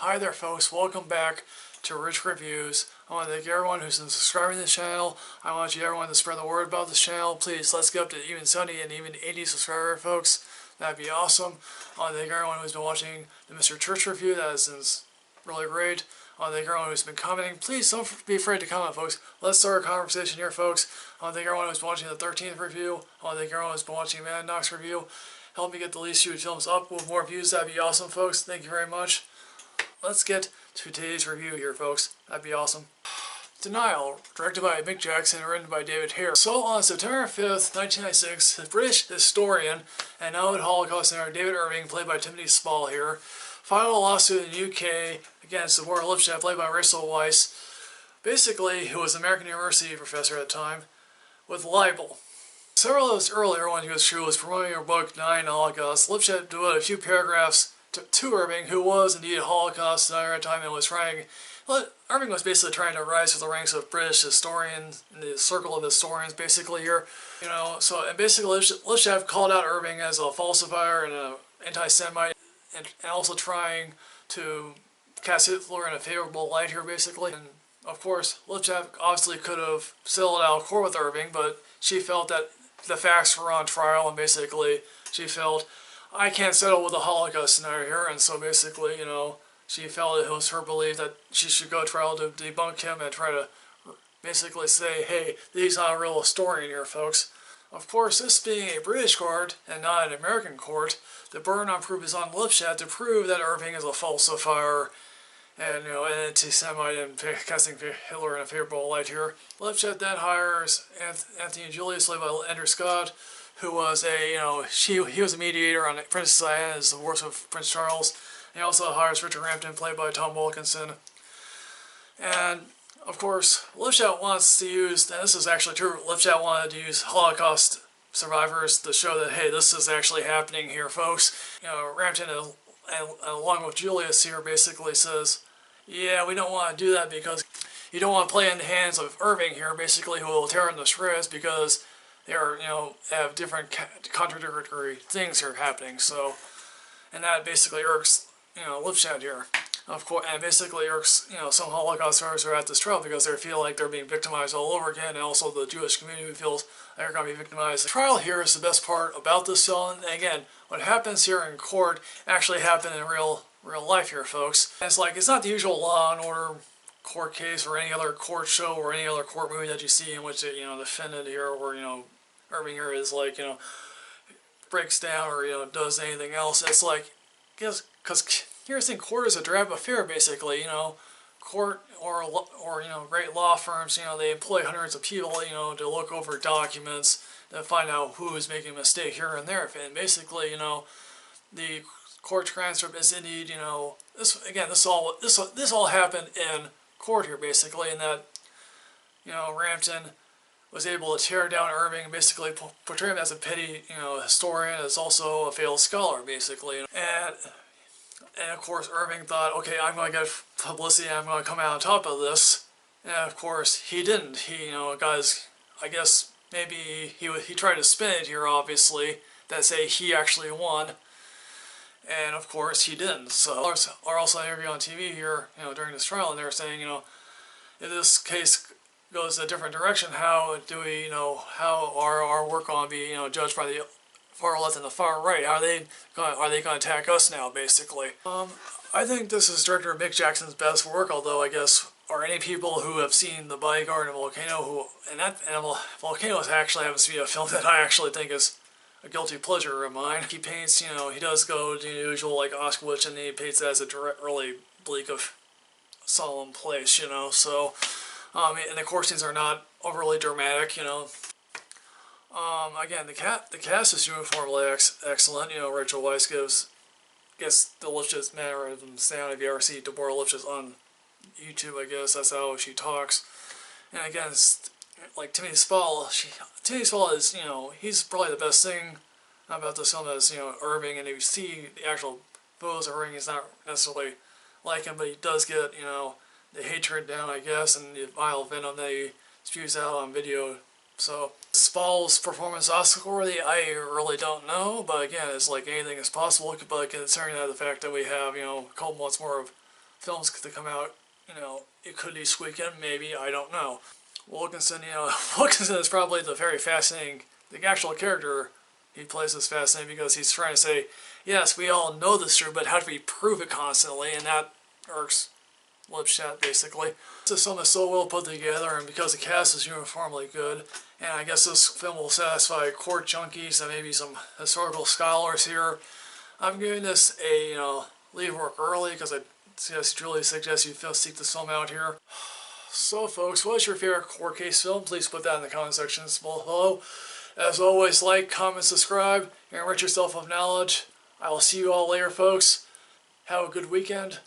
Hi there folks, welcome back to Rich Reviews. I want to thank everyone who's been subscribing to the channel. I want everyone to spread the word about this channel. Please, let's get up to even 70 and even 80 subscribers, folks. That'd be awesome. I want to thank everyone who's been watching the Mr. Church review. That is really great. I want to thank everyone who's been commenting. Please don't be afraid to comment, folks. Let's start a conversation here, folks. I want to thank everyone who's been watching the 13th review. I want to thank everyone who's been watching Mad Knox review. Help me get the least shoot films up with more views. That'd be awesome, folks. Thank you very much. Let's get to today's review here, folks. That'd be awesome. Denial, directed by Mick Jackson and written by David Hare. So on September 5th, 1996, the British historian and noted Holocaust denier David Irving, played by Timothy Spall here, filed a lawsuit in the UK against the War Lipstadt, played by Weisz, basically, who was an American University professor at the time, with libel. Several years earlier, when she was promoting her book, Denying the Holocaust, Lipstadt devoted a few paragraphs to Irving, who was indeed a Holocaust denier at the time and was trying. Irving was basically trying to rise to the ranks of British historians in the circle of historians, basically here, and basically Lipstadt called out Irving as a falsifier and an anti-Semite, and also trying to cast Hitler in a favorable light here, basically. And of course, Lipstadt obviously could have settled out of court with Irving, but she felt that the facts were on trial, and basically she felt, I can't settle with a Holocaust denier here, and so basically, she felt it was her belief that she should go to trial to debunk him and try to basically say, hey, he's not a real historian here, folks. Of course, this being a British court and not an American court, the burden on proof is on Lipstadt to prove that Irving is a falsifier and, an anti-Semite and casting Hitler in a favorable light here. Lipstadt then hires Anthony and Julius, played by Andrew Scott, who was he was a mediator on Princess Diana's divorce with Prince Charles. He also hires Richard Rampton, played by Tom Wilkinson. And, of course, Lipstadt wants to use, and this is actually true, Lipstadt wanted to use Holocaust survivors to show that, hey, this is actually happening here, folks. Rampton, along with Julius here, basically says, yeah, we don't want to do that because you don't want to play in the hands of Irving here, basically, who will tear him to shreds because they are, have different contradictory things here happening. So, and that basically irks, Lipstadt here. Of course, and basically irks, some Holocaust survivors who are at this trial because they feel like they're being victimized all over again, and also the Jewish community feels they're going to be victimized. The trial here is the best part about this film, and again, what happens here in court actually happened in real life here, folks. And it's not the usual Law and Order court case or any other court show or any other court movie that you see in which the defendant here or Irving here is breaks down or does anything else. It's because here's the thing, court is a drab affair, basically. Court or great law firms, they employ hundreds of people, to look over documents to find out who is making a mistake here and there. And basically, the court transcript is indeed, this all happened in court here, basically, and that, Rampton was able to tear down Irving and basically portray him as a petty, historian, as also a failed scholar, basically. And of course, Irving thought, okay, I'm going to get publicity, I'm going to come out on top of this. And of course, he didn't. He, I guess maybe he tried to spin it here, obviously, that say he actually won. And of course, he didn't. So, are also interviewed on TV here, during this trial, and they're saying, if this case goes a different direction, how do we, how are our work going to be, judged by the far left and the far right? Are they going to attack us now, basically? I think this is director Mick Jackson's best work, although I guess are any people who have seen The Bodyguard and Volcano, Volcano actually haven't seen a film that I actually think is a guilty pleasure of mine. He paints, he does go to the usual Auschwitz, and he paints that as a really bleak of solemn place, so and the court scenes are not overly dramatic, Again, the cast is uniformly excellent. Rachel Weisz gets the Lipstadt manner of sound. If you ever see Deborah Lipstadt on YouTube, I guess that's how she talks. And again, it's like Timothy Spall. Timothy Spall is, he's probably the best thing about this film is, Irving. And if you see the actual photos of Irving, he's not necessarily like him, but he does get, the hatred down, I guess, and the vile venom that he spews out on video. So, Spall's performance Oscar-worthy, I really don't know, but again, it's like anything is possible, but considering that the fact that we have, a couple months more of films to come out. You know, it could be this weekend, maybe, I don't know. Wilkinson, you know, Wilkinson is probably the very fascinating, the actual character he plays is fascinating because he's trying to say, yes, we all know this is true, but how do we prove it constantly? And that irks Lipschat, basically. This film is so well put together, and because the cast is uniformly good, and I guess this film will satisfy court junkies and maybe some historical scholars here. I'm giving this a, you know, leave work early because I truly suggest you seek this film out here. So folks, what's your favorite court case film? Please put that in the comment section below. As always, like, comment, subscribe, and enrich yourself with knowledge. I will see you all later, folks. Have a good weekend.